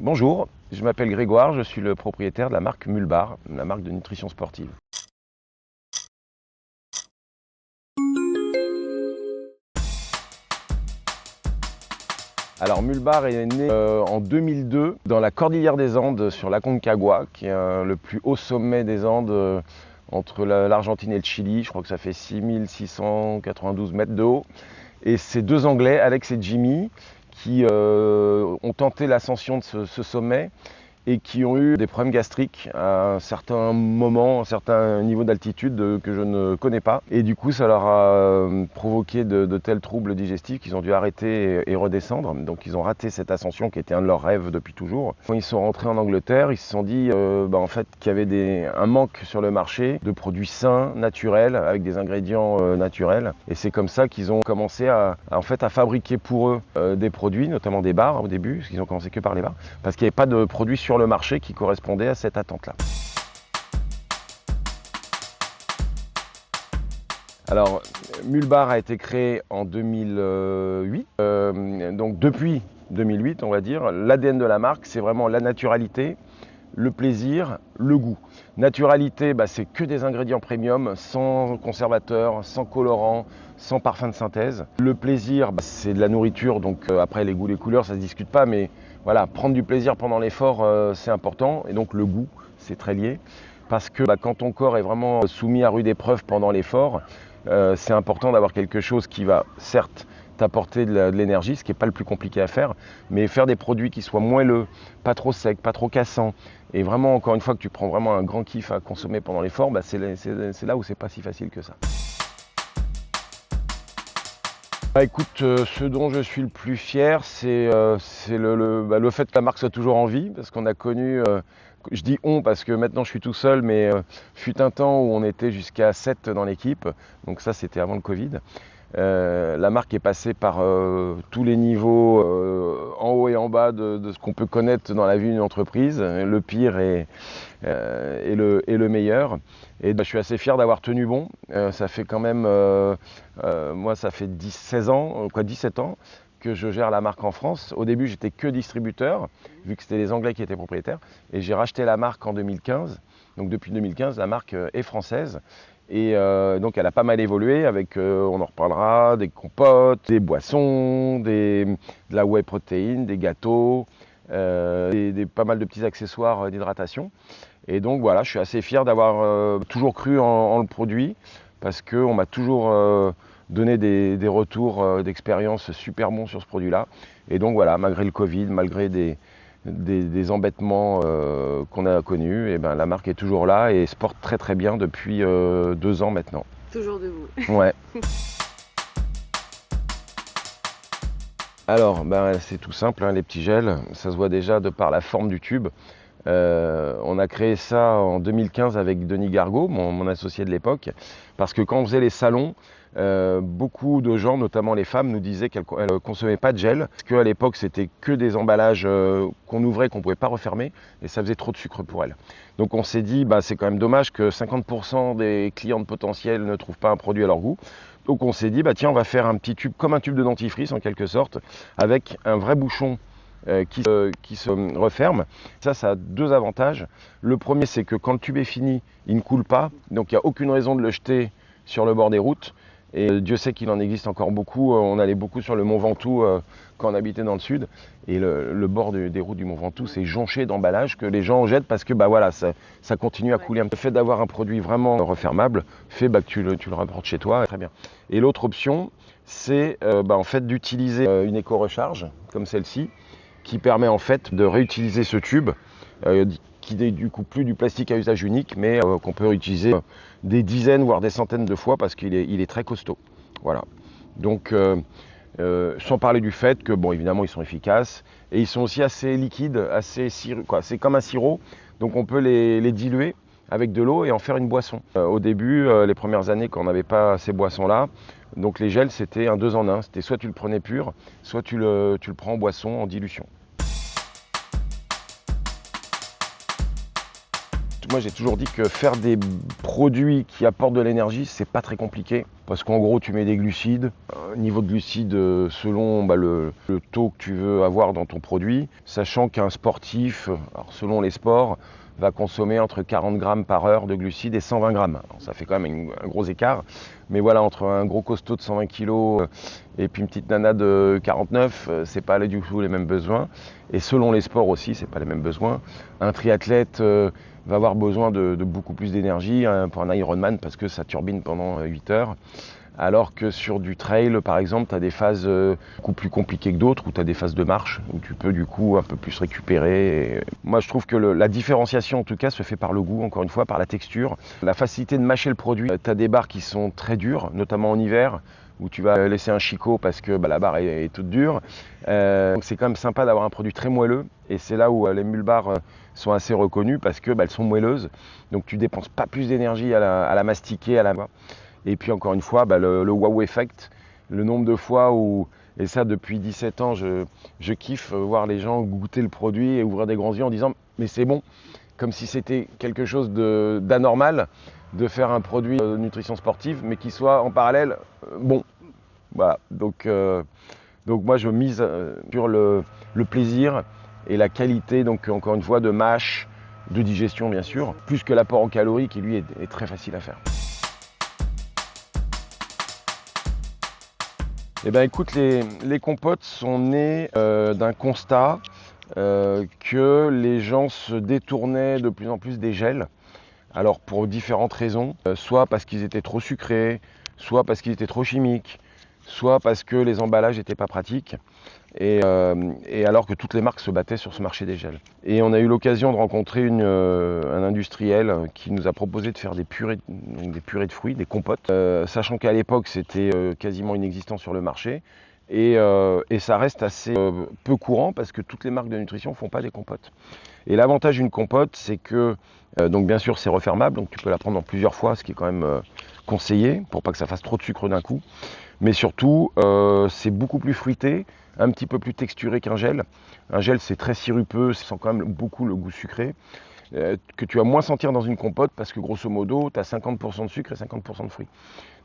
Bonjour, je m'appelle Grégoire, je suis le propriétaire de la marque Mulbar, la marque de nutrition sportive. Alors Mulbar est né en 2002 dans la cordillère des Andes sur l'Aconcagua, qui est le plus haut sommet des Andes entre l'Argentine et le Chili. Je crois que ça fait 6692 mètres de haut. Et c'est deux Anglais, Alex et Jimmy, qui ont tenté l'ascension de ce sommet et qui ont eu des problèmes gastriques à un certain moment, un certain niveau d'altitude que je ne connais pas. Et du coup, ça leur a provoqué de tels troubles digestifs qu'ils ont dû arrêter et redescendre. Donc ils ont raté cette ascension qui était un de leurs rêves depuis toujours. Quand ils sont rentrés en Angleterre, ils se sont dit en fait, qu'il y avait un manque sur le marché de produits sains, naturels, avec des ingrédients naturels. Et c'est comme ça qu'ils ont commencé à fabriquer pour eux des produits, notamment des bars au début, parce qu'ils ont commencé que par les bars, parce qu'il n'y avait pas de produits sur le marché qui correspondait à cette attente-là. Alors, Mulbar a été créé en 2008. Donc depuis 2008, on va dire, l'ADN de la marque, c'est vraiment la naturalité, le plaisir, le goût. Naturalité, c'est que des ingrédients premium, sans conservateur, sans colorant, sans parfum de synthèse. Le plaisir, c'est de la nourriture, donc après les goûts, les couleurs, ça ne se discute pas, mais voilà, prendre du plaisir pendant l'effort, c'est important. Et donc le goût, c'est très lié. Parce que quand ton corps est vraiment soumis à rude épreuve pendant l'effort, c'est important d'avoir quelque chose qui va, certes, t'apporter de l'énergie, ce qui n'est pas le plus compliqué à faire, mais faire des produits qui soient moelleux, pas trop secs, pas trop cassants, et vraiment, encore une fois, que tu prends vraiment un grand kiff à consommer pendant l'effort, c'est là où c'est pas si facile que ça. Écoute, ce dont je suis le plus fier, c'est le fait que la marque soit toujours en vie, parce qu'on a connu, je dis on parce que maintenant je suis tout seul, mais fut un temps où on était jusqu'à 7 dans l'équipe, donc ça c'était avant le Covid. La marque est passée par tous les niveaux, en haut et en bas de ce qu'on peut connaître dans la vie d'une entreprise, le pire et le meilleur. Et je suis assez fier d'avoir tenu bon. Ça fait quand même, moi ça fait 16 ans, 17 ans que je gère la marque en France. Au début j'étais que distributeur, vu que c'était les Anglais qui étaient propriétaires, et j'ai racheté la marque en 2015. Donc depuis 2015, la marque est française. Et donc elle a pas mal évolué avec, on en reparlera, des compotes, des boissons, de la whey protéine, des gâteaux, pas mal de petits accessoires d'hydratation. Et donc voilà, je suis assez fier d'avoir toujours cru en le produit, parce qu'on m'a toujours donné des retours d'expérience super bons sur ce produit-là. Et donc voilà, malgré le Covid, malgré des embêtements qu'on a connus, et la marque est toujours là et se porte très très bien depuis 2 ans maintenant. Toujours debout. Ouais. Alors, c'est tout simple, les petits gels, ça se voit déjà de par la forme du tube. On a créé ça en 2015 avec Denis Gargaud, mon associé de l'époque, parce que quand on faisait les salons, beaucoup de gens, notamment les femmes, nous disaient qu'elles ne consommaient pas de gel, parce qu'à l'époque c'était que des emballages qu'on ouvrait, qu'on ne pouvait pas refermer, et ça faisait trop de sucre pour elles. Donc on s'est dit, c'est quand même dommage que 50% des clientes potentielles ne trouvent pas un produit à leur goût. Donc on s'est dit, tiens, on va faire un petit tube, comme un tube de dentifrice en quelque sorte, avec un vrai bouchon qui se referme. Ça a 2 avantages. Le premier, c'est que quand le tube est fini, il ne coule pas, donc il n'y a aucune raison de le jeter sur le bord des routes. Et Dieu sait qu'il en existe encore beaucoup. On allait beaucoup sur le Mont Ventoux quand on habitait dans le sud. Et le bord des routes du Mont Ventoux, c'est jonché d'emballages que les gens jettent parce que ça continue à couler. Le fait d'avoir un produit vraiment refermable fait que tu le rapportes chez toi. Très bien. Et l'autre option, c'est en fait d'utiliser une éco-recharge comme celle-ci, qui permet en fait de réutiliser ce tube, qui n'est du coup plus du plastique à usage unique, mais qu'on peut réutiliser des dizaines voire des centaines de fois parce qu'il est très costaud. Voilà. Donc sans parler du fait que évidemment ils sont efficaces et ils sont aussi assez liquides, c'est comme un sirop, donc on peut les diluer avec de l'eau et en faire une boisson. Au début, les premières années quand on n'avait pas ces boissons-là, donc les gels c'était un 2 en 1, c'était soit tu le prenais pur, soit tu le prends en boisson, en dilution. Moi j'ai toujours dit que faire des produits qui apportent de l'énergie, c'est pas très compliqué. Parce qu'en gros tu mets des glucides, niveau de glucides selon le taux que tu veux avoir dans ton produit, sachant qu'un sportif, alors selon les sports, va consommer entre 40 grammes par heure de glucides et 120 grammes. Alors, ça fait quand même un gros écart. Mais voilà, entre un gros costaud de 120 kg et puis une petite nana de 49, c'est pas du tout les mêmes besoins. Et selon les sports aussi, c'est pas les mêmes besoins. Un triathlète va avoir besoin de beaucoup plus d'énergie pour un Ironman parce que ça turbine pendant 8 heures. Alors que sur du trail, par exemple, tu as des phases beaucoup plus compliquées que d'autres, où tu as des phases de marche, où tu peux du coup un peu plus récupérer. Et moi, je trouve que la différenciation, en tout cas, se fait par le goût, encore une fois, par la texture. La facilité de mâcher le produit. Tu as des barres qui sont très dures, notamment en hiver, où tu vas laisser un chicot parce que la barre est toute dure. Donc c'est quand même sympa d'avoir un produit très moelleux. Et c'est là où les mules barres sont assez reconnues parce que elles sont moelleuses. Donc tu dépenses pas plus d'énergie à la mastiquer, à la main. Et puis encore une fois, le wow effect, le nombre de fois où, et ça depuis 17 ans, je kiffe voir les gens goûter le produit et ouvrir des grands yeux en disant mais c'est bon, comme si c'était quelque chose d'anormal de faire un produit de nutrition sportive, mais qui soit en parallèle bon. Voilà. Donc moi je mise sur le plaisir et la qualité, donc encore une fois, de mâche, de digestion bien sûr, plus que l'apport en calories qui lui est très facile à faire. Eh bien écoute, les compotes sont nées d'un constat que les gens se détournaient de plus en plus des gels. Alors pour différentes raisons, soit parce qu'ils étaient trop sucrés, soit parce qu'ils étaient trop chimiques, soit parce que les emballages n'étaient pas pratiques, et alors que toutes les marques se battaient sur ce marché des gels. Et on a eu l'occasion de rencontrer un industriel qui nous a proposé de faire des purées de fruits, des compotes, sachant qu'à l'époque c'était quasiment inexistant sur le marché. Et ça reste assez peu courant parce que toutes les marques de nutrition ne font pas des compotes. Et l'avantage d'une compote, c'est que, donc bien sûr c'est refermable, donc tu peux la prendre en plusieurs fois, ce qui est quand même conseillé pour pas que ça fasse trop de sucre d'un coup. Mais surtout, c'est beaucoup plus fruité, un petit peu plus texturé qu'un gel. Un gel, c'est très sirupeux, ça sent quand même beaucoup le goût sucré, que tu vas moins sentir dans une compote parce que grosso modo, tu as 50% de sucre et 50% de fruits.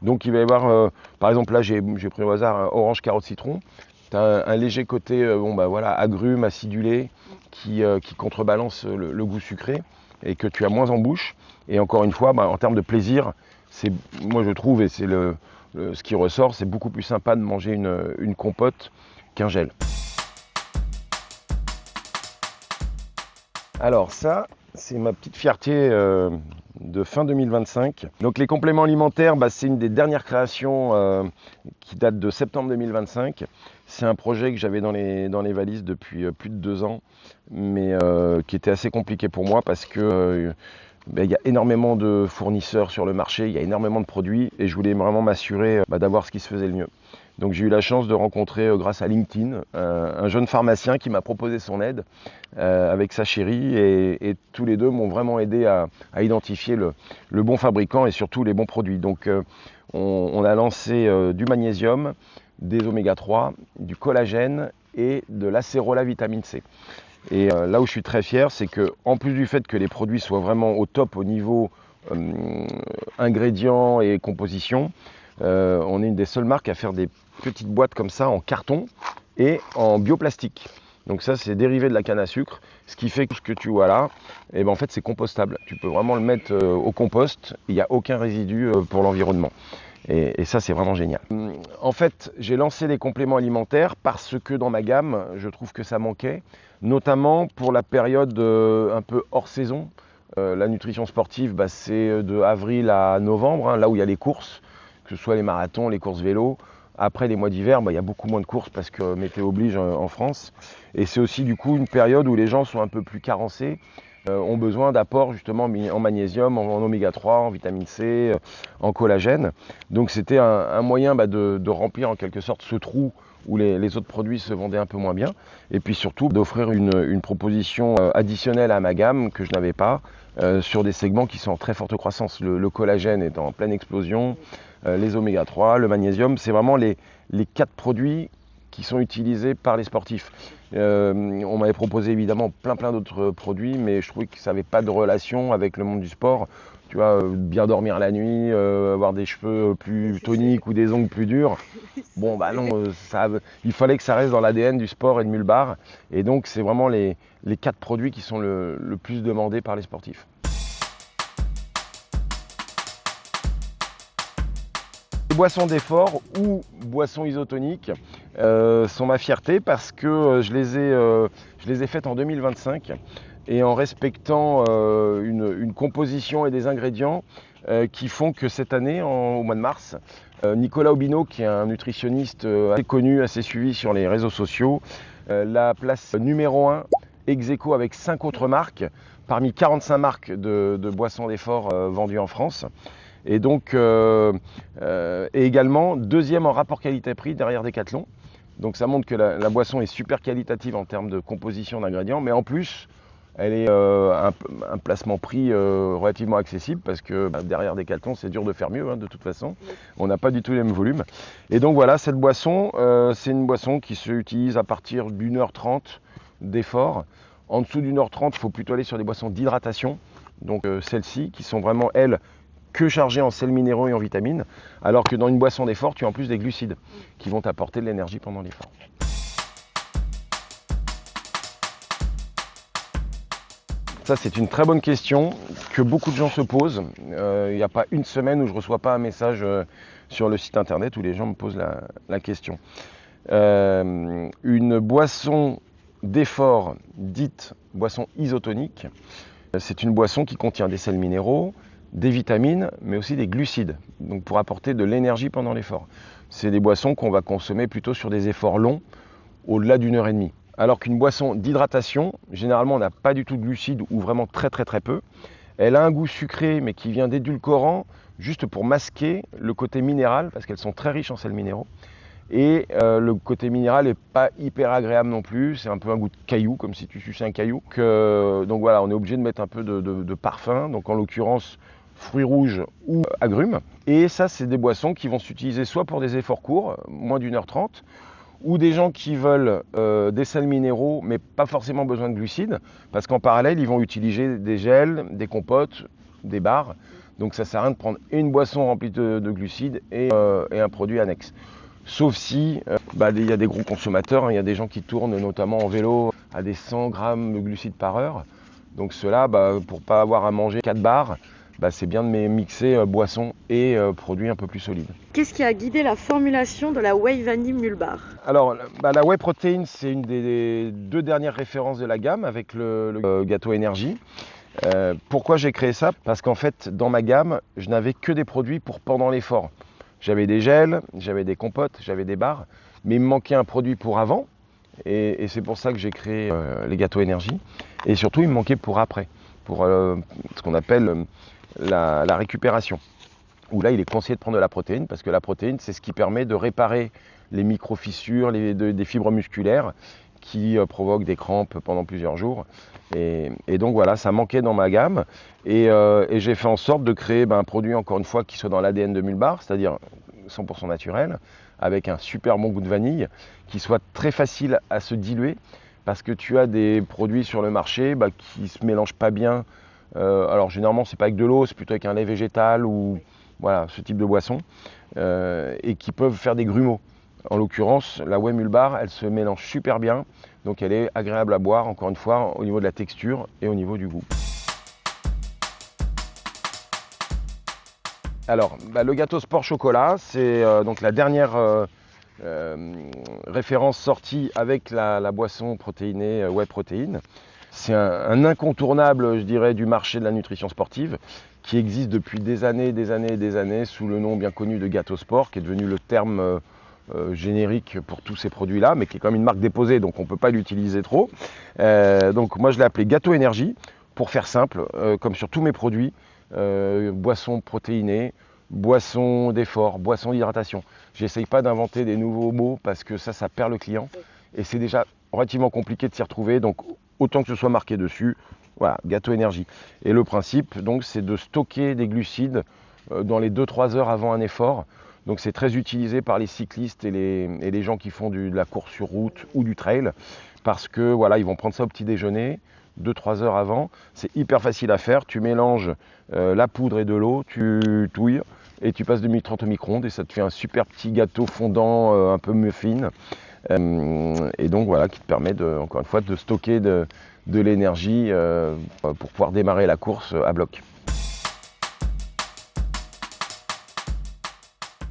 Donc il va y avoir, par exemple là j'ai pris au hasard orange, carotte, citron. Tu as un léger côté agrumes, acidulé, qui contrebalance le goût sucré et que tu as moins en bouche. Et encore une fois, en termes de plaisir, moi je trouve, et c'est ce qui ressort, c'est beaucoup plus sympa de manger une compote qu'un gel. Alors ça, c'est ma petite fierté de fin 2025. Donc les compléments alimentaires, c'est une des dernières créations qui date de septembre 2025. C'est un projet que j'avais dans les valises depuis plus de 2 ans, mais qui était assez compliqué pour moi parce que il y a énormément de fournisseurs sur le marché, il y a énormément de produits et je voulais vraiment m'assurer d'avoir ce qui se faisait le mieux. Donc j'ai eu la chance de rencontrer grâce à LinkedIn un jeune pharmacien qui m'a proposé son aide avec sa chérie et tous les deux m'ont vraiment aidé à identifier le bon fabricant et surtout les bons produits. Donc on a lancé du magnésium, des oméga 3, du collagène et de l'acérola vitamine C. Et là où je suis très fier, c'est que en plus du fait que les produits soient vraiment au top au niveau ingrédients et composition, on est une des seules marques à faire des petites boîtes comme ça en carton et en bioplastique. Donc ça c'est dérivé de la canne à sucre, ce qui fait que ce que tu vois là, en fait c'est compostable. Tu peux vraiment le mettre au compost, il n'y a aucun résidu pour l'environnement. Et ça c'est vraiment génial. En fait j'ai lancé les compléments alimentaires parce que dans ma gamme je trouve que ça manquait, notamment pour la période un peu hors saison. La nutrition sportive c'est de avril à novembre, là où il y a les courses, que ce soit les marathons, les courses vélo. Après les mois d'hiver, il y a beaucoup moins de courses parce que météo oblige en France. Et c'est aussi du coup une période où les gens sont un peu plus carencés, ont besoin d'apports justement en magnésium, en oméga 3, en vitamine C, en collagène. Donc c'était un moyen de remplir en quelque sorte ce trou où les autres produits se vendaient un peu moins bien. Et puis surtout d'offrir une proposition additionnelle à ma gamme que je n'avais pas sur des segments qui sont en très forte croissance. Le collagène est en pleine explosion, les oméga 3, le magnésium, c'est vraiment les 4 produits qui sont utilisés par les sportifs. On m'avait proposé évidemment plein d'autres produits, mais je trouvais que ça n'avait pas de relation avec le monde du sport. Tu vois, bien dormir la nuit, avoir des cheveux plus toniques ou des ongles plus durs. Bon, bah non, il fallait que ça reste dans l'ADN du sport et de Mulbar. Et donc, c'est vraiment les 4 produits qui sont le plus demandés par les sportifs. Les boissons d'effort ou boissons isotoniques sont ma fierté parce que je les ai faites en 2025 et en respectant une composition et des ingrédients qui font que cette année, au mois de mars, Nicolas Aubino, qui est un nutritionniste assez connu, assez suivi sur les réseaux sociaux, la place numéro 1 ex aequo avec 5 autres marques, parmi 45 marques de boissons d'effort vendues en France. Et donc, et également deuxième en rapport qualité-prix derrière Decathlon. Donc ça montre que la boisson est super qualitative en termes de composition d'ingrédients, mais en plus, elle est un placement prix relativement accessible parce que derrière Decathlon, c'est dur de faire mieux de toute façon. On n'a pas du tout les mêmes volumes. Et donc voilà, cette boisson, c'est une boisson qui se utilise à partir d'1h30 d'effort. En dessous d'1h30, il faut plutôt aller sur des boissons d'hydratation. Donc celles-ci qui sont vraiment, elles, que chargées en sels minéraux et en vitamines, alors que dans une boisson d'effort, tu as en plus des glucides qui vont t'apporter de l'énergie pendant l'effort. Ça, c'est une très bonne question que beaucoup de gens se posent. Il n'y a pas une semaine où je ne reçois pas un message sur le site internet où les gens me posent la question. Une boisson d'effort dite boisson isotonique, c'est une boisson qui contient des sels minéraux, des vitamines, mais aussi des glucides, donc pour apporter de l'énergie pendant l'effort. C'est des boissons qu'on va consommer plutôt sur des efforts longs, au-delà d'1h30. Alors qu'une boisson d'hydratation, généralement on n'a pas du tout de glucides ou vraiment très peu. Elle a un goût sucré, mais qui vient d'édulcorants, juste pour masquer le côté minéral, parce qu'elles sont très riches en sels minéraux. Et le côté minéral n'est pas hyper agréable non plus, c'est un peu un goût de caillou, comme si tu suçais un caillou. Donc voilà, on est obligé de mettre un peu de parfum, donc en l'occurrence fruits rouges ou agrumes. Et ça, c'est des boissons qui vont s'utiliser soit pour des efforts courts, moins d'1h30, ou des gens qui veulent des sels minéraux, mais pas forcément besoin de glucides, parce qu'en parallèle, ils vont utiliser des gels, des compotes, des bars. Donc ça sert à rien de prendre une boisson remplie de glucides et un produit annexe. Sauf si il y a des gros consommateurs, il y a des gens qui tournent notamment en vélo à des 100 grammes de glucides par heure. Donc ceux-là, pour ne pas avoir à manger 4 bars, c'est bien de mixer boissons et produits un peu plus solides. Qu'est-ce qui a guidé la formulation de la Whey Vanille Mulbar? Alors, la Whey Protein, c'est une des 2 dernières références de la gamme avec le gâteau énergie. Pourquoi j'ai créé ça? Parce qu'en fait, dans ma gamme, je n'avais que des produits pour pendant l'effort. J'avais des gels, j'avais des compotes, j'avais des bars, mais il me manquait un produit pour avant. Et c'est pour ça que j'ai créé les gâteaux énergie. Et surtout, il me manquait pour après, pour ce qu'on appelle la récupération. Où là, il est conseillé de prendre de la protéine, parce que la protéine, c'est ce qui permet de réparer les micro-fissures, des fibres musculaires qui provoquent des crampes pendant plusieurs jours. Et donc voilà, ça manquait dans ma gamme. Et j'ai fait en sorte de créer un produit, encore une fois, qui soit dans l'ADN de Mulbar, c'est-à-dire 100% naturel, avec un super bon goût de vanille, qui soit très facile à se diluer, parce que tu as des produits sur le marché qui ne se mélangent pas bien. Alors généralement, c'est pas avec de l'eau, c'est plutôt avec un lait végétal ou voilà, ce type de boisson, et qui peuvent faire des grumeaux. En l'occurrence, la Whey Mulbar, elle se mélange super bien, donc elle est agréable à boire, encore une fois, au niveau de la texture et au niveau du goût. Alors, le gâteau sport chocolat, c'est donc la dernière référence sortie avec la boisson protéinée Whey Protein. C'est un incontournable, je dirais, du marché de la nutrition sportive qui existe depuis des années sous le nom bien connu de gâteau sport, qui est devenu le terme générique pour tous ces produits-là, mais qui est quand même une marque déposée, donc on ne peut pas l'utiliser trop. Donc moi, je l'ai appelé gâteau énergie, pour faire simple, comme sur tous mes produits, boissons protéinées, boissons d'effort, boissons d'hydratation. J'essaye pas d'inventer des nouveaux mots parce que ça perd le client. Et c'est déjà relativement compliqué de s'y retrouver, donc autant que ce soit marqué dessus, voilà, gâteau énergie. Et le principe, donc, c'est de stocker des glucides dans les 2-3 heures avant un effort. Donc c'est très utilisé par les cyclistes et les gens qui font de la course sur route ou du trail, parce que voilà, ils vont prendre ça au petit déjeuner, 2-3 heures avant. C'est hyper facile à faire. Tu mélanges la poudre et de l'eau, tu touilles et tu passes de 1030 au micro-ondes et ça te fait un super petit gâteau fondant, un peu muffin. Et donc voilà, qui te permet encore une fois de stocker de l'énergie pour pouvoir démarrer la course à bloc.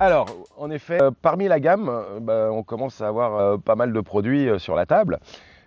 Alors, en effet, parmi la gamme, on commence à avoir pas mal de produits sur la table.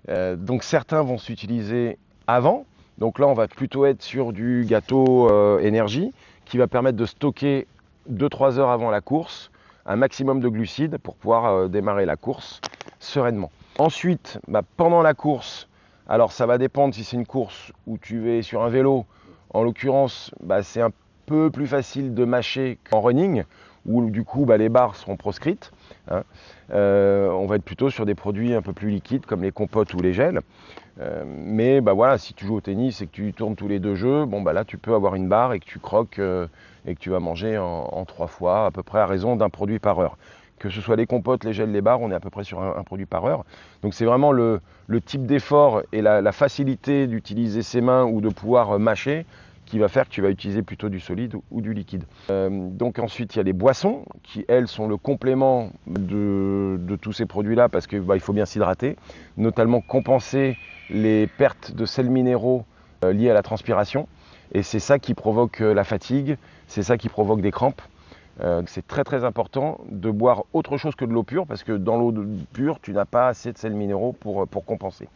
Donc certains vont s'utiliser avant. Donc là, on va plutôt être sur du gâteau énergie qui va permettre de stocker 2-3 heures avant la course un maximum de glucides pour pouvoir démarrer la course sereinement. Ensuite, pendant la course, alors ça va dépendre si c'est une course où tu es sur un vélo. En l'occurrence, c'est un peu plus facile de mâcher qu'en running, où du coup les barres seront proscrites. Hein. On va être plutôt sur des produits un peu plus liquides comme les compotes ou les gels. Mais voilà, si tu joues au tennis et que tu tournes tous les 2 jeux, là tu peux avoir une barre et que tu croques et que tu vas manger en 3 fois à peu près à raison d'un produit par heure. Que ce soit les compotes, les gels, les barres, on est à peu près sur un produit par heure. Donc c'est vraiment le type d'effort et la facilité d'utiliser ses mains ou de pouvoir mâcher qui va faire que tu vas utiliser plutôt du solide ou du liquide. Donc ensuite, il y a les boissons qui, elles, sont le complément de tous ces produits-là parce qu'il faut bien s'hydrater, notamment compenser les pertes de sels minéraux liées à la transpiration. Et c'est ça qui provoque la fatigue, c'est ça qui provoque des crampes. C'est très très important de boire autre chose que de l'eau pure parce que dans l'eau pure, tu n'as pas assez de sels minéraux pour compenser.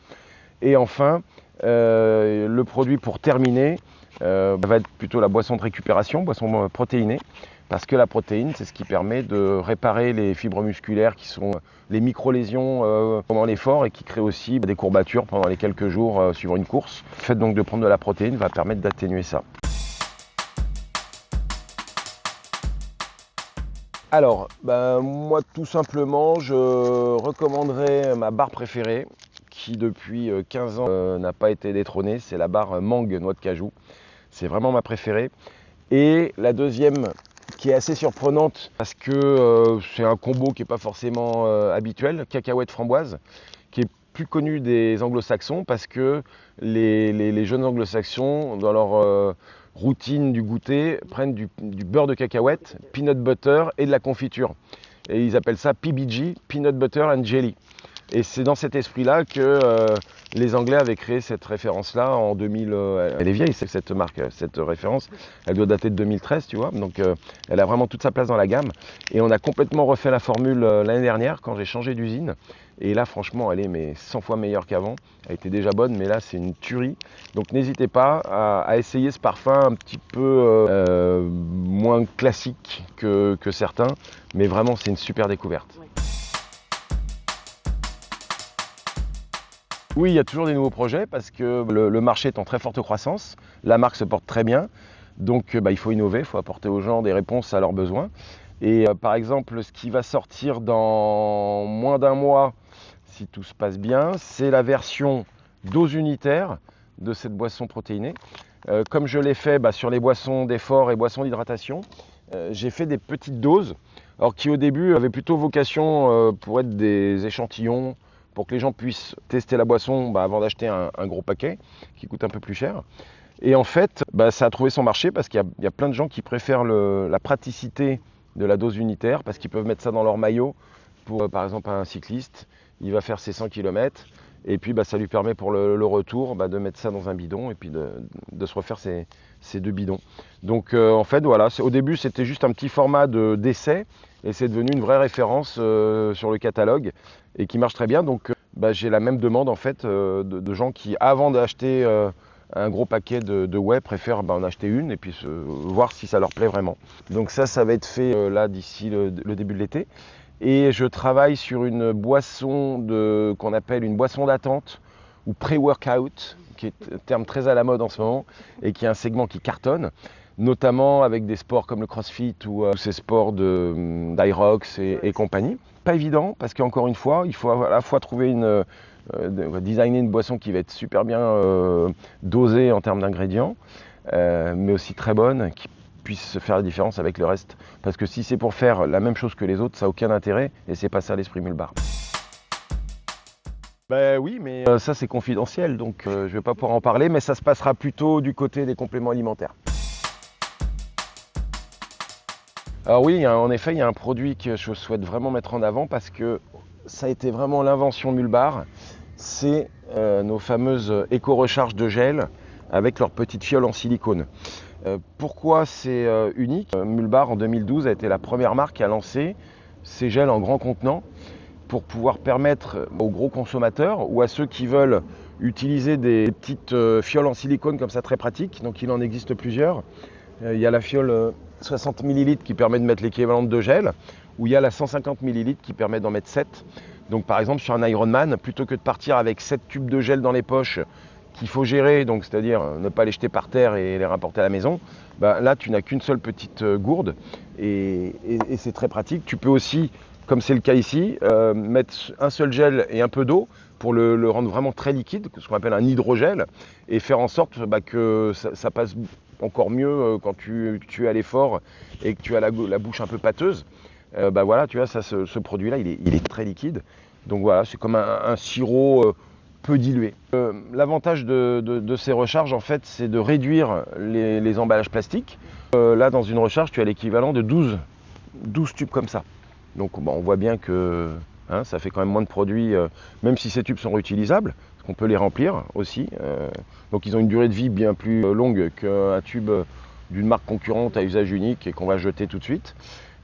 Et enfin, le produit pour terminer va être plutôt la boisson de récupération, boisson protéinée, parce que la protéine, c'est ce qui permet de réparer les fibres musculaires qui sont les micro-lésions pendant l'effort et qui créent aussi des courbatures pendant les quelques jours suivant une course. Le fait donc de prendre de la protéine va permettre d'atténuer ça. Alors, moi tout simplement, je recommanderais ma barre préférée qui depuis 15 ans n'a pas été détrônée, c'est la barre mangue noix de cajou. C'est vraiment ma préférée. Et la deuxième qui est assez surprenante parce que c'est un combo qui n'est pas forcément habituel, cacahuète framboise, qui est plus connu des anglo-saxons parce que les jeunes anglo-saxons, dans leur routine du goûter, prennent du beurre de cacahuète, peanut butter et de la confiture. Et ils appellent ça PBG, Peanut Butter and Jelly. Et c'est dans cet esprit-là que les Anglais avaient créé cette référence-là en 2000. Elle est vieille, cette marque, cette référence. Elle doit dater de 2013, tu vois. Donc elle a vraiment toute sa place dans la gamme. Et on a complètement refait la formule l'année dernière quand j'ai changé d'usine. Et là, franchement, elle est 100 fois meilleure qu'avant. Elle était déjà bonne, mais là, c'est une tuerie. Donc n'hésitez pas à essayer ce parfum un petit peu moins classique que certains. Mais vraiment, c'est une super découverte. Oui, il y a toujours des nouveaux projets parce que le marché est en très forte croissance, la marque se porte très bien, donc il faut innover, il faut apporter aux gens des réponses à leurs besoins. Et par exemple, ce qui va sortir dans moins d'un mois, si tout se passe bien, c'est la version dose unitaire de cette boisson protéinée. Comme je l'ai fait sur les boissons d'effort et boissons d'hydratation, j'ai fait des petites doses, alors qui au début avaient plutôt vocation pour être des échantillons, pour que les gens puissent tester la boisson avant d'acheter un gros paquet qui coûte un peu plus cher. Et en fait, ça a trouvé son marché parce qu'il y a plein de gens qui préfèrent la praticité de la dose unitaire parce qu'ils peuvent mettre ça dans leur maillot pour, par exemple, un cycliste, il va faire ses 100 km et puis ça lui permet pour le retour de mettre ça dans un bidon et puis de se refaire ces 2 bidons. Donc en fait, voilà, au début c'était juste un petit format d'essai et c'est devenu une vraie référence sur le catalogue et qui marche très bien. Donc j'ai la même demande en fait de gens qui, avant d'acheter un gros paquet de whey, préfèrent en acheter une et puis voir si ça leur plaît vraiment. Donc ça va être fait là d'ici le début de l'été. Et je travaille sur une boisson qu'on appelle une boisson d'attente ou pré-workout, qui est un terme très à la mode en ce moment et qui est un segment qui cartonne, notamment avec des sports comme le crossfit ou ces sports d'Irox et compagnie. Pas évident parce qu'encore une fois, il faut à la fois trouver designer une boisson qui va être super bien dosée en termes d'ingrédients, mais aussi très bonne, qui puisse faire la différence avec le reste. Parce que si c'est pour faire la même chose que les autres, ça n'a aucun intérêt et c'est pas ça l'esprit Mulbar. Ben oui, mais ça c'est confidentiel, donc je ne vais pas pouvoir en parler, mais ça se passera plutôt du côté des compléments alimentaires. Alors oui, en effet, il y a un produit que je souhaite vraiment mettre en avant parce que ça a été vraiment l'invention Mulbar. C'est nos fameuses éco-recharges de gel avec leurs petites fioles en silicone. Pourquoi c'est unique? Mulbar en 2012 a été la première marque à lancer ces gels en grand contenant pour pouvoir permettre aux gros consommateurs ou à ceux qui veulent utiliser des petites fioles en silicone comme ça très pratiques. Donc il en existe plusieurs. Il y a la fiole 60 ml qui permet de mettre l'équivalent de 2 gels, ou il y a la 150 ml qui permet d'en mettre 7. Donc par exemple sur un Ironman, plutôt que de partir avec 7 tubes de gel dans les poches qu'il faut gérer, donc c'est-à-dire ne pas les jeter par terre et les rapporter à la maison, bah, là tu n'as qu'une seule petite gourde et c'est très pratique. Tu peux aussi, comme c'est le cas ici, mettre un seul gel et un peu d'eau pour le rendre vraiment très liquide, ce qu'on appelle un hydrogel, et faire en sorte que ça passe encore mieux quand tu es à l'effort et que tu as la bouche un peu pâteuse. Voilà, tu vois, ce produit-là, il est très liquide. Donc voilà, c'est comme un sirop peu dilué. L'avantage de ces recharges, en fait, c'est de réduire les emballages plastiques. Là, dans une recharge, tu as l'équivalent de 12 tubes comme ça. Donc on voit bien que ça fait quand même moins de produits, même si ces tubes sont réutilisables, parce qu'on peut les remplir aussi. Donc ils ont une durée de vie bien plus longue qu'un tube d'une marque concurrente à usage unique et qu'on va jeter tout de suite.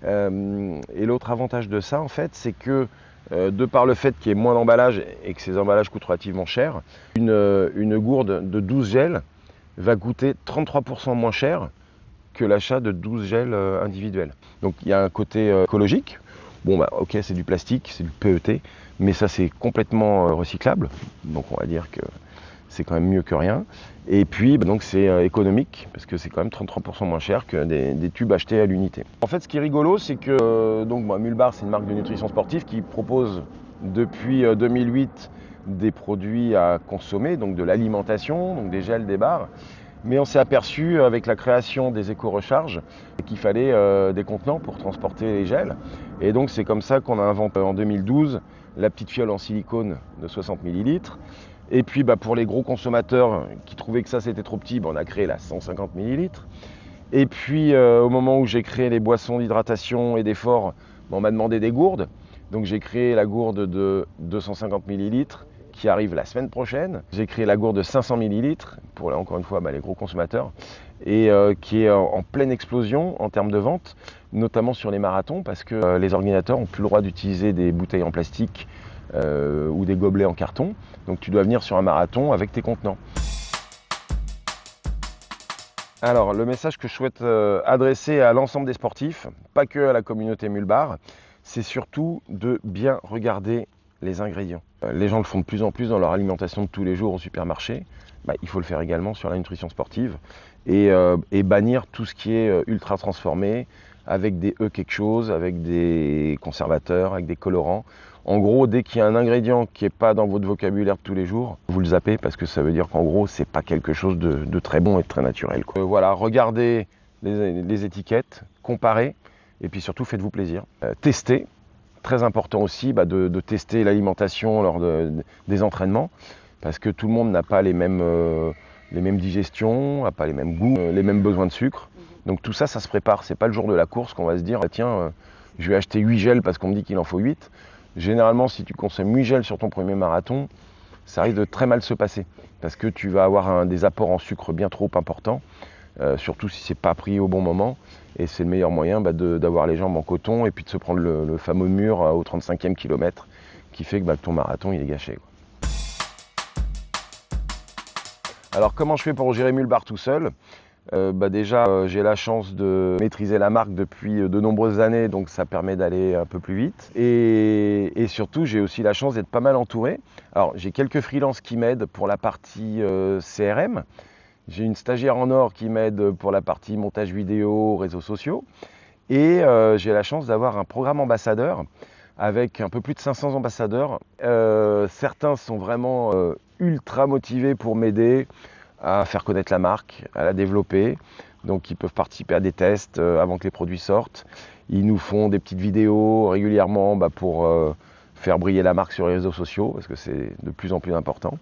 Et l'autre avantage de ça, en fait, c'est que de par le fait qu'il y ait moins d'emballage et que ces emballages coûtent relativement cher, une gourde de 12 gels va coûter 33% moins cher que l'achat de 12 gels individuels. Donc il y a un côté écologique. Bon bah ok, c'est du plastique, c'est du PET, mais ça c'est complètement recyclable. Donc on va dire que c'est quand même mieux que rien. Et puis donc c'est économique parce que c'est quand même 33% moins cher que des tubes achetés à l'unité. En fait, ce qui est rigolo, c'est que Mulbar, c'est une marque de nutrition sportive qui propose depuis 2008 des produits à consommer, donc de l'alimentation, donc des gels, des barres. Mais on s'est aperçu avec la création des éco-recharges qu'il fallait des contenants pour transporter les gels. Et donc c'est comme ça qu'on a inventé en 2012 la petite fiole en silicone de 60 ml. Et puis pour les gros consommateurs qui trouvaient que ça c'était trop petit, on a créé la 150 ml. Et puis au moment où j'ai créé les boissons d'hydratation et d'effort, on m'a demandé des gourdes. Donc j'ai créé la gourde de 250 ml qui arrive la semaine prochaine. J'ai créé la gourde de 500 ml pour encore une fois les gros consommateurs et qui est en pleine explosion en termes de vente, notamment sur les marathons parce que les organisateurs n'ont plus le droit d'utiliser des bouteilles en plastique ou des gobelets en carton. Donc tu dois venir sur un marathon avec tes contenants. Alors le message que je souhaite adresser à l'ensemble des sportifs, pas que à la communauté Mulbar, c'est surtout de bien regarder les ingrédients. Les gens le font de plus en plus dans leur alimentation de tous les jours au supermarché. Il faut le faire également sur la nutrition sportive et bannir tout ce qui est ultra transformé avec des quelque chose, avec des conservateurs, avec des colorants. En gros, dès qu'il y a un ingrédient qui n'est pas dans votre vocabulaire de tous les jours, vous le zappez parce que ça veut dire qu'en gros, c'est pas quelque chose de très bon et de très naturel. Voilà, regardez les étiquettes, comparez et puis surtout faites-vous plaisir. Testez. Très important aussi de tester l'alimentation lors des entraînements parce que tout le monde n'a pas les mêmes digestions, n'a pas les mêmes goûts, les mêmes besoins de sucre. Donc tout ça, ça se prépare. C'est pas le jour de la course qu'on va se dire tiens, je vais acheter 8 gels parce qu'on me dit qu'il en faut 8. Généralement, si tu consommes 8 gels sur ton premier marathon, ça risque de très mal se passer parce que tu vas avoir des apports en sucre bien trop importants. Surtout si c'est pas pris au bon moment et c'est le meilleur moyen d'avoir les jambes en coton et puis de se prendre le fameux mur au 35e kilomètre qui fait que ton marathon il est gâché. Alors comment je fais pour gérer Mulbar tout seul? Déjà j'ai la chance de maîtriser la marque depuis de nombreuses années, donc ça permet d'aller un peu plus vite et surtout j'ai aussi la chance d'être pas mal entouré. Alors j'ai quelques freelances qui m'aident pour la partie CRM. J'ai une stagiaire en or qui m'aide pour la partie montage vidéo, réseaux sociaux. Et j'ai la chance d'avoir un programme ambassadeur avec un peu plus de 500 ambassadeurs. Certains sont vraiment ultra motivés pour m'aider à faire connaître la marque, à la développer. Donc ils peuvent participer à des tests avant que les produits sortent. Ils nous font des petites vidéos régulièrement pour faire briller la marque sur les réseaux sociaux, parce que c'est de plus en plus important.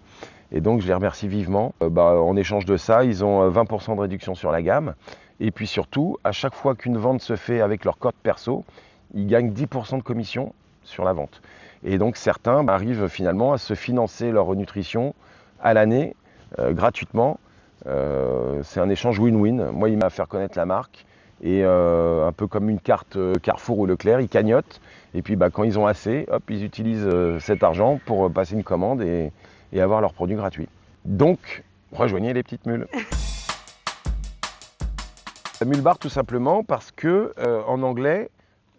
Et donc je les remercie vivement. En échange de ça, ils ont 20% de réduction sur la gamme. Et puis surtout, à chaque fois qu'une vente se fait avec leur code perso, ils gagnent 10% de commission sur la vente. Et donc certains arrivent finalement à se financer leur nutrition à l'année gratuitement. C'est un échange win-win. Moi, il m'a fait connaître la marque. Et un peu comme une carte Carrefour ou Leclerc, ils cagnotent. Et puis quand ils ont assez, hop, ils utilisent cet argent pour passer une commande et avoir leurs produits gratuits. Donc, rejoignez les petites mules. La mule bar, tout simplement parce que en anglais,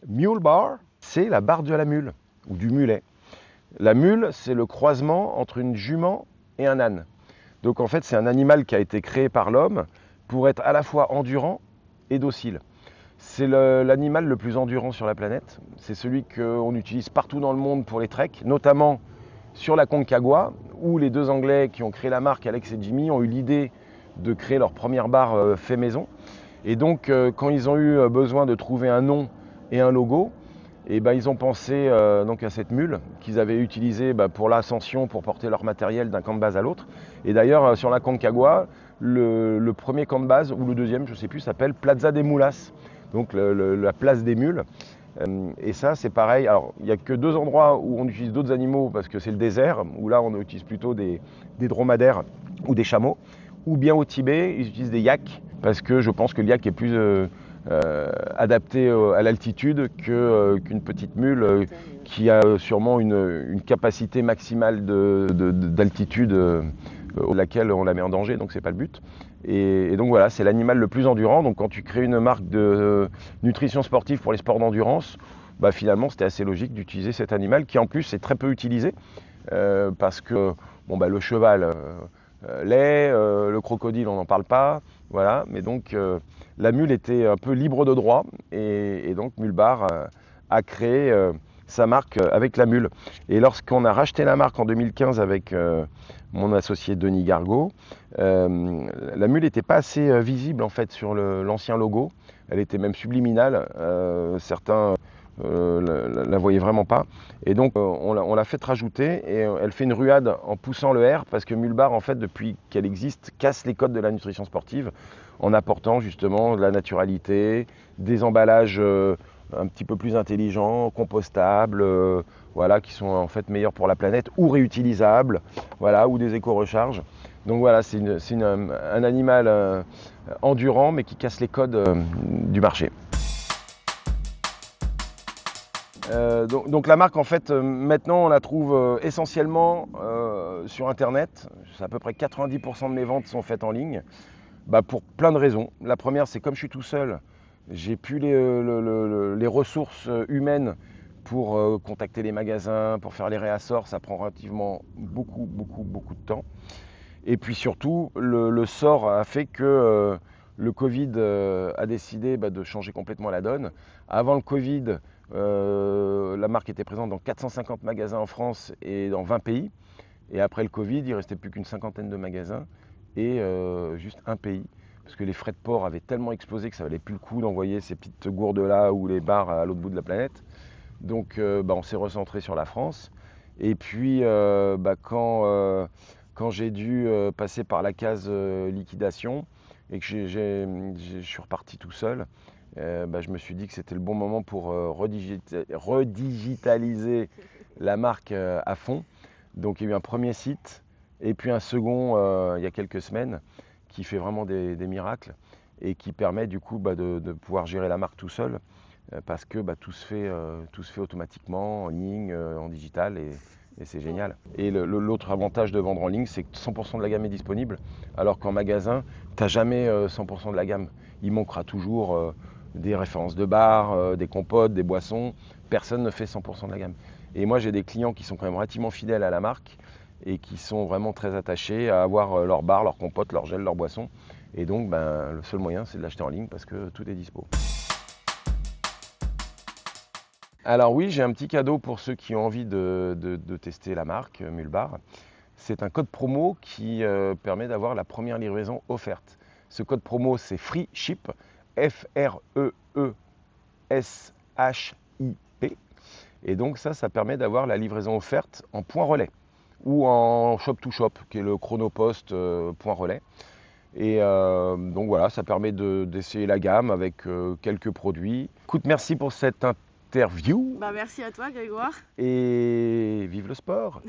mule bar, c'est la barre de la mule ou du mulet. La mule, c'est le croisement entre une jument et un âne. Donc en fait, c'est un animal qui a été créé par l'homme pour être à la fois endurant et docile. C'est l'animal le plus endurant sur la planète. C'est celui qu'on utilise partout dans le monde pour les treks, notamment sur la Concagua, où les deux Anglais qui ont créé la marque, Alex et Jimmy, ont eu l'idée de créer leur première barre fait maison. Et donc, quand ils ont eu besoin de trouver un nom et un logo, ils ont pensé donc à cette mule qu'ils avaient utilisée pour l'ascension, pour porter leur matériel d'un camp de base à l'autre. Et d'ailleurs, sur la Concagua, le premier camp de base, ou le deuxième, je ne sais plus, s'appelle Plaza de Mulas, donc la place des mules. Et ça, c'est pareil. Alors, il n'y a que deux endroits où on utilise d'autres animaux, parce que c'est le désert, où là, on utilise plutôt des dromadaires ou des chameaux. Ou bien au Tibet, ils utilisent des yaks, parce que je pense que le yak est plus adapté à l'altitude qu'une petite mule qui a sûrement une capacité maximale d'altitude laquelle on la met en danger, donc c'est pas le but. Et donc voilà, c'est l'animal le plus endurant. Donc quand tu crées une marque de nutrition sportive pour les sports d'endurance, finalement c'était assez logique d'utiliser cet animal qui en plus est très peu utilisé parce que le cheval l'est, le crocodile on n'en parle pas, voilà. Mais donc la mule était un peu libre de droit et donc Mulbar a créé sa marque avec la mule. Et lorsqu'on a racheté la marque en 2015 avec mon associé Denis Gargaud, la mule n'était pas assez visible en fait sur l'ancien logo. Elle était même subliminale. Certains la voyaient vraiment pas. Et donc on l'a fait rajouter et elle fait une ruade en poussant le R parce que Mulbar en fait depuis qu'elle existe casse les codes de la nutrition sportive en apportant justement de la naturalité, des emballages un petit peu plus intelligents, compostables, voilà, qui sont en fait meilleurs pour la planète ou réutilisables, voilà, ou des éco-recharges. Donc voilà, c'est un animal endurant mais qui casse les codes du marché. Donc la marque en fait maintenant on la trouve essentiellement sur internet. C'est à peu près 90% de mes ventes sont faites en ligne pour plein de raisons. La première c'est comme je suis tout seul, j'ai plus les ressources humaines pour contacter les magasins, pour faire les réassorts, ça prend relativement beaucoup de temps. Et puis surtout le sort a fait que le Covid a décidé de changer complètement la donne. Avant le Covid, la marque était présente dans 450 magasins en France et dans 20 pays. Et après le Covid, il ne restait plus qu'une cinquantaine de magasins et juste un pays. Parce que les frais de port avaient tellement explosé que ça valait plus le coup d'envoyer ces petites gourdes-là ou les bars à l'autre bout de la planète. Donc on s'est recentré sur la France. Et puis quand j'ai dû passer par la case liquidation et que je suis reparti tout seul, je me suis dit que c'était le bon moment pour redigitaliser la marque à fond. Donc il y a eu un premier site et puis un second il y a quelques semaines qui fait vraiment des miracles et qui permet du coup de pouvoir gérer la marque tout seul parce que tout se fait automatiquement en ligne, en digital et c'est génial. Et l'autre avantage de vendre en ligne, c'est que 100% de la gamme est disponible, alors qu'en magasin, tu n'as jamais 100% de la gamme. Il manquera toujours des références de bars, des compotes, des boissons. Personne ne fait 100% de la gamme. Et moi, j'ai des clients qui sont quand même relativement fidèles à la marque et qui sont vraiment très attachés à avoir leur bar, leur compote, leur gel, leur boisson. Et donc, le seul moyen, c'est de l'acheter en ligne parce que tout est dispo. Alors oui, j'ai un petit cadeau pour ceux qui ont envie de tester la marque Mulbar. C'est un code promo qui permet d'avoir la première livraison offerte. Ce code promo, c'est Free Ship, F-R-E-E-S-H-I-P. Et donc ça permet d'avoir la livraison offerte en point relais ou en shop-to-shop, qui est le Chronopost point relais. Et donc voilà, ça permet d'essayer la gamme avec quelques produits. Écoute, merci pour cette interview Bah, merci à toi, Grégoire. et vive le sport!